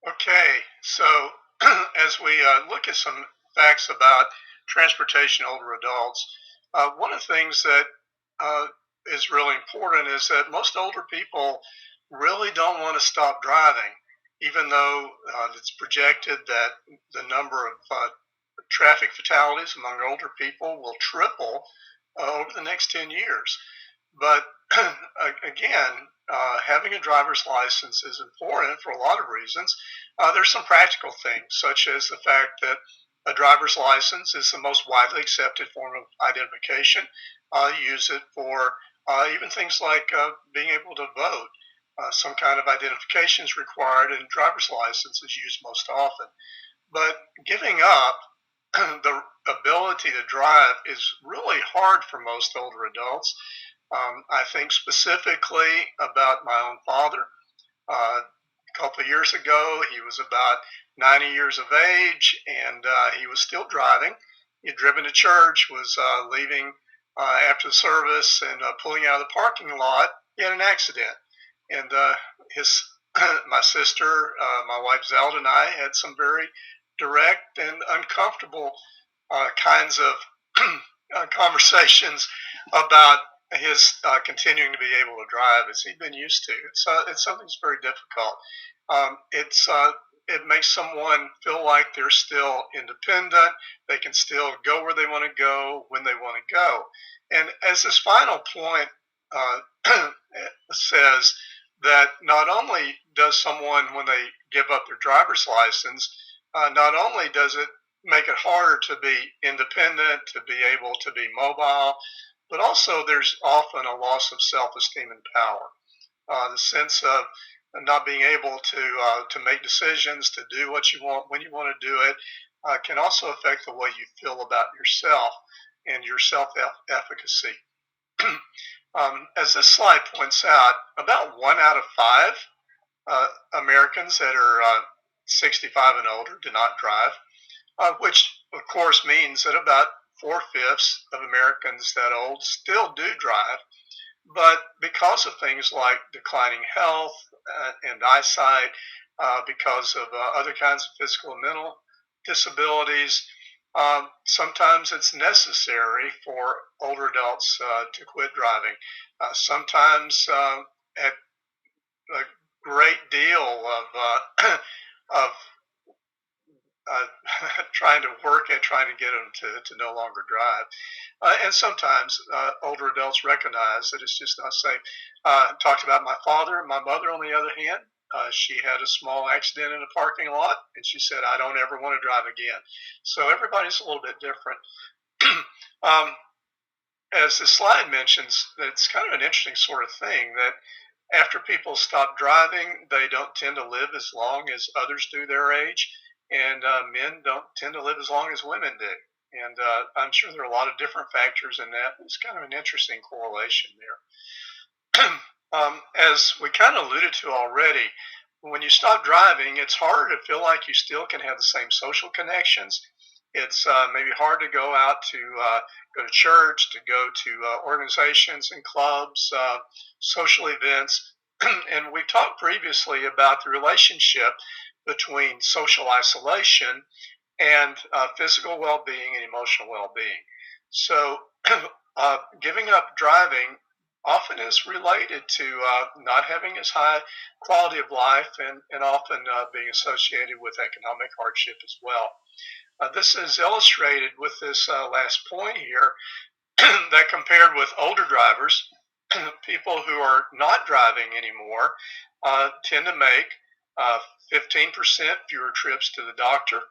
Okay, so as we look at some facts about transportation older adults, one of the things that uh, is really important is that most older people really don't want to stop driving, even though it's projected that the number of traffic fatalities among older people will triple over the next 10 years. But again, having a driver's license is important for a lot of reasons. There's some practical things, such as the fact that a driver's license is the most widely accepted form of identification. You use it for even things like being able to vote. Some kind of identification is required, and driver's license is used most often. But giving up the ability to drive is really hard for most older adults. I think specifically about my own father. A couple of years ago, he was about 90 years of age, and he was still driving. He had driven to church, was leaving after the service, and pulling out of the parking lot. He had an accident, and his my sister, my wife Zelda, and I had some very direct and uncomfortable kinds of conversations about his continuing to be able to drive as he'd been used to. It's something that's very difficult. It makes someone feel like they're still independent. They can still go where they want to go when they want to go. And as this final point says, that not only does someone, when they give up their driver's license, not only does it make it harder to be independent, to be able to be mobile, but also there's often a loss of self-esteem and power. The sense of not being able to make decisions, to do what you want when you want to do it, can also affect the way you feel about yourself and your self-efficacy. As this slide points out, about 1 out of 5 Americans that are 65 and older do not drive, which of course means that about 4/5 of Americans that old still do drive, but because of things like declining health and eyesight, because of other kinds of physical and mental disabilities, sometimes it's necessary for older adults to quit driving. Sometimes at a great deal of uh, trying to work at trying to get them to no longer drive. And sometimes older adults recognize that it's just not safe. Talked about my father. My mother, on the other hand, she had a small accident in a parking lot, and she said, I don't ever want to drive again. So everybody's a little bit different. um, as the slide mentions, it's kind of an interesting sort of thing that after people stop driving, they don't tend to live as long as others do their age, and men don't tend to live as long as women do. And I'm sure there are a lot of different factors in that. It's kind of an interesting correlation there. As we kind of alluded to already, when you stop driving, it's harder to feel like you still can have the same social connections. It's maybe hard to go out to go to church, to go to organizations and clubs, social events. And we talked previously about the relationship between social isolation and physical well-being and emotional well-being. So, giving up driving often is related to not having as high quality of life, and often being associated with economic hardship as well. This is illustrated with this last point here that compared with older drivers, people who are not driving anymore tend to make 15% fewer trips to the doctor,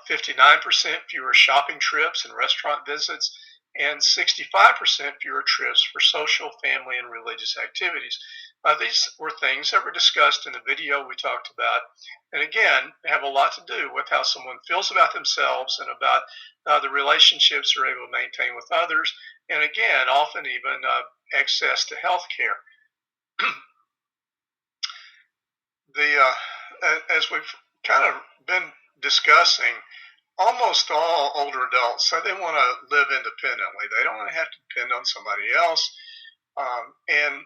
59% fewer shopping trips and restaurant visits, and 65% fewer trips for social, family, and religious activities. These were things that were discussed in the video we talked about, and again, have a lot to do with how someone feels about themselves and about the relationships they're able to maintain with others, and again, often even access to health care. As we've kind of been discussing, almost all older adults say they want to live independently. They don't want to have to depend on somebody else. And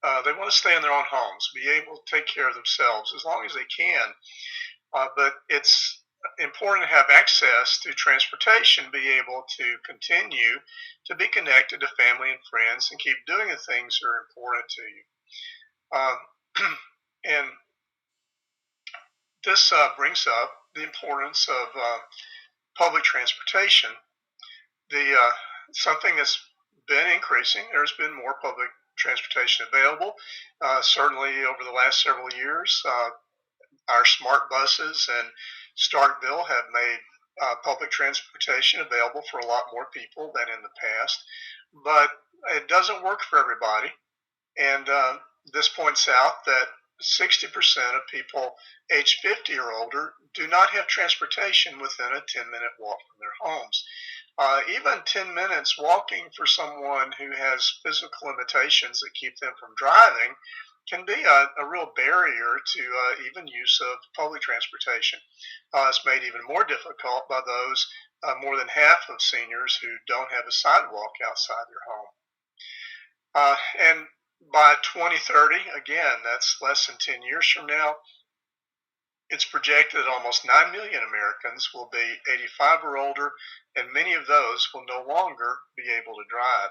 they want to stay in their own homes, be able to take care of themselves as long as they can. But it's important to have access to transportation, be able to continue to be connected to family and friends and keep doing the things that are important to you. And this brings up the importance of public transportation. The something that's been increasing. There's been more public transportation available. Certainly over the last several years, our smart buses and Starkville have made public transportation available for a lot more people than in the past. But it doesn't work for everybody. And this points out that 60% of people age 50 or older do not have transportation within a 10-minute walk from their homes. Even 10 minutes walking for someone who has physical limitations that keep them from driving can be a real barrier to even use of public transportation. It's made even more difficult by those more than half of seniors who don't have a sidewalk outside their home. And by 2030, again, that's less than 10 years from now, it's projected that almost 9 million Americans will be 85 or older, and many of those will no longer be able to drive.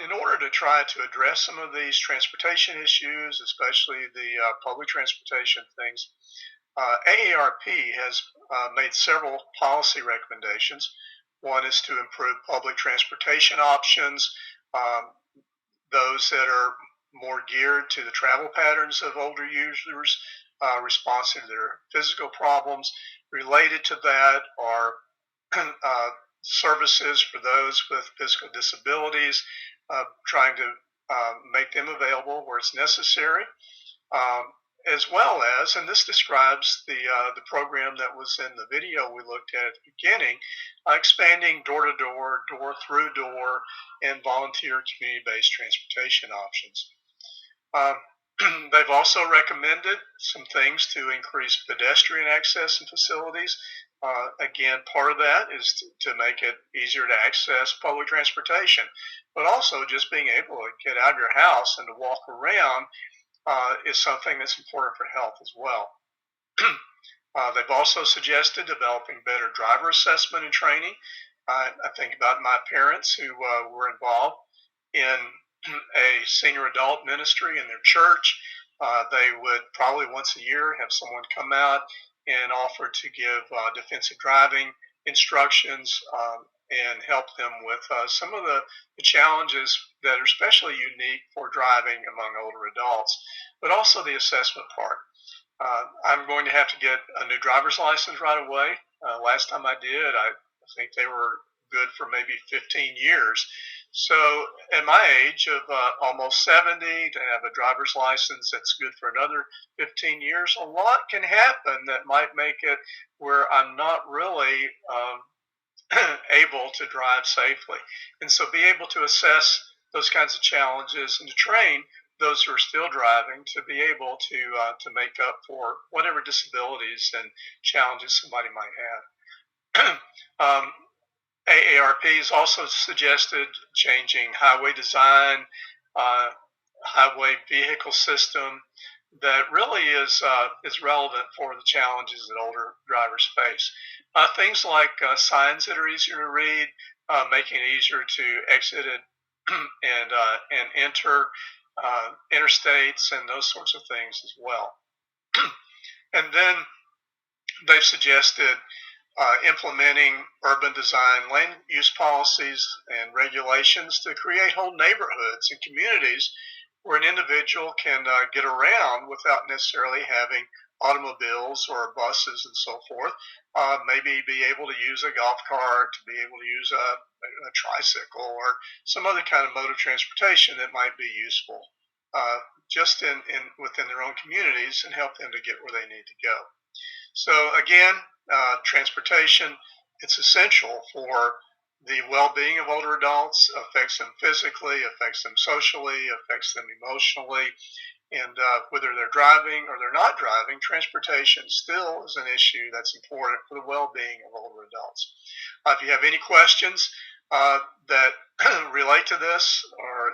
In order to try to address some of these transportation issues, especially the public transportation things, AARP has made several policy recommendations. One is to improve public transportation options, those that are more geared to the travel patterns of older users, responsive to their physical problems. Related to that are services for those with physical disabilities, trying to make them available where it's necessary, as well as, and this describes the program that was in the video we looked at the beginning, expanding door-to-door, door-through-door, and volunteer community-based transportation options. They've also recommended some things to increase pedestrian access in facilities. Again, part of that is to make it easier to access public transportation, but also just being able to get out of your house and to walk around is something that's important for health as well. They've also suggested developing better driver assessment and training. I think about my parents who were involved in a senior adult ministry in their church. They would probably once a year have someone come out and offer to give defensive driving instructions and help them with some of the challenges that are especially unique for driving among older adults, but also the assessment part. I'm going to have to get a new driver's license right away. Last time I did, I think they were good for maybe 15 years. So at my age of almost 70, to have a driver's license that's good for another 15 years, a lot can happen that might make it where I'm not really able to drive safely. And so be able to assess those kinds of challenges and to train those who are still driving to be able to make up for whatever disabilities and challenges somebody might have. AARP has also suggested changing highway design, highway vehicle system that really is relevant for the challenges that older drivers face. Things like signs that are easier to read, making it easier to exit and enter interstates and those sorts of things as well. And then they've suggested implementing urban design land use policies and regulations to create whole neighborhoods and communities where an individual can get around without necessarily having automobiles or buses and so forth. Maybe be able to use a golf cart, to be able to use a tricycle or some other kind of mode of transportation that might be useful just within their own communities and help them to get where they need to go. So again, transportation, it's essential for the well-being of older adults, affects them physically, affects them socially, affects them emotionally, and whether they're driving or they're not driving, transportation still is an issue that's important for the well-being of older adults. If you have any questions that relate to this or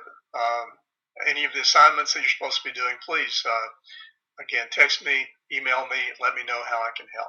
any of the assignments that you're supposed to be doing, please, again, text me, email me, let me know how I can help.